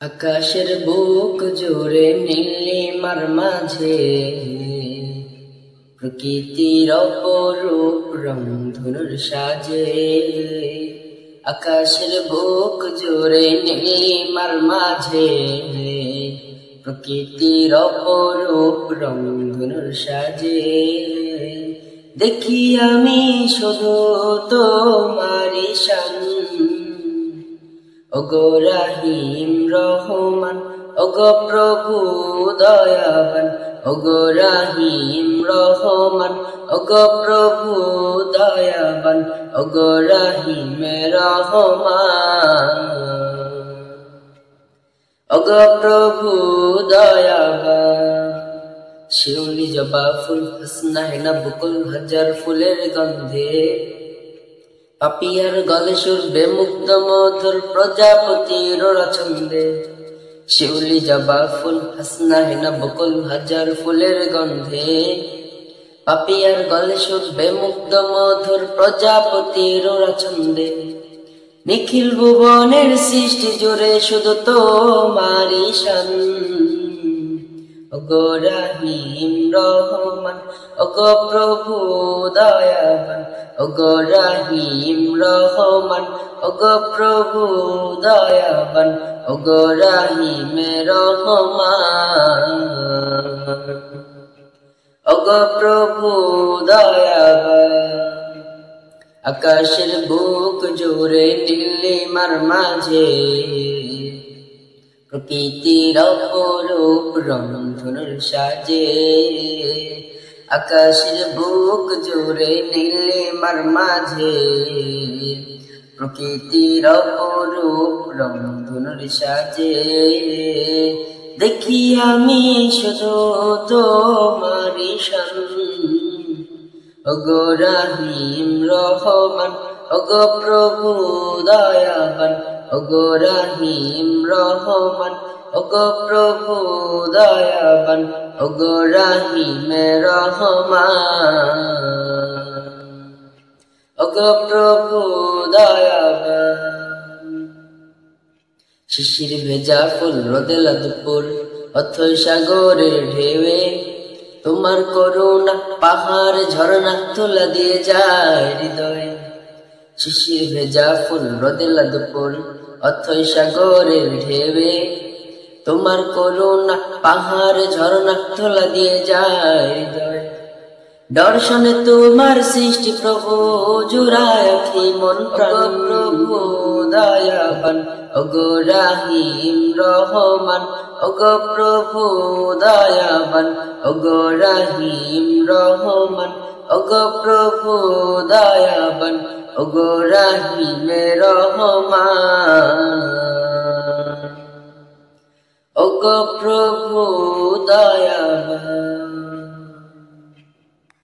আকাশের বুক জুড়ে নীলিমার মাঝে প্রকৃতির অপরূপ রংধনুর সাজে। আকাশের বুক জুড়ে নীলিমার মাঝে প্রকৃতির অপরূপ রংধনুর সাজে। দেখি আমি শুধু তোমারি শান, ওগো রহিম রহমান, ওগো প্রভু দয়াবান, ওগো রহিম রহমান, ওগো প্রভু দয়াবান, ওগো রহিম রহমান, ওগো প্রভু দয়াবান। শিউলি জবা ফুল হাসনা হেনা বকুল হাজার ফুলের গন্ধে, পাপিয়ার গলে সুরবে মুগ্ধ মধুর প্রজাপতির ছন্দে। শিউলি জবা ফুল হাসনা হেনা বকুল হাজার ফুলের গন্ধে, পাপিয়ার গলে সুরবে মুগ্ধ মধুর প্রজাপতির ছন্দে। নিখিল ভুবনের সৃষ্টি জুড়ে শুধু তোমারি শান, ওগো রহিম রহমান, ওগো প্রভু দয়াবান, ওগো রহিম রহমান, ওগো প্রভু দয়াবান, ওগো রহিম রহমান, ওগো প্রভু দয়াবান। আকাশের বুক জুড়ে নীলিমার মাঝে প্রকৃতির অপরূপ রংধনুর সাজে। আকাশের বুক জুড়ে নীলিমার মাঝে প্রকৃতির অপরূপ রংধনুর সাজে। দেখি আমি শুধু তোমারি শান, ওগো রহিম রহমান, ওগো প্রভু দয়াবান, ওগো রহিম রহমান, ওগো প্রভু দয়াবান, ওগো রহিম রহমান, ওগো প্রভু দয়াবান। শিশির ভেজা ফুল রোদেলা দুপুর অথই সাগরের ঢেউয়ে, তোমার করুণা পাহাড় ঝরনা তোলা দিয়ে যায় হৃদয়ে। শিশির ভেজা ফুল রোদেলা দুপুর অথই সাগরের ঢেউয়ে, তোমার করুণা পাহাড় ঝরনা তোলা দিয়ে যায় হৃদয়ে। দর্শনে তোমার সৃষ্টি প্রভু জুড়ায় আঁখি মন প্রাণ, প্রভু দয়াবান, ওগো রহিম রহমান, ওগো প্রভু দয়াবান, ওগো রহিম রহমান, ওগো প্রভু দয়াবান, ওগো রহিম রহমান, ওগো প্রভু দয়াবান।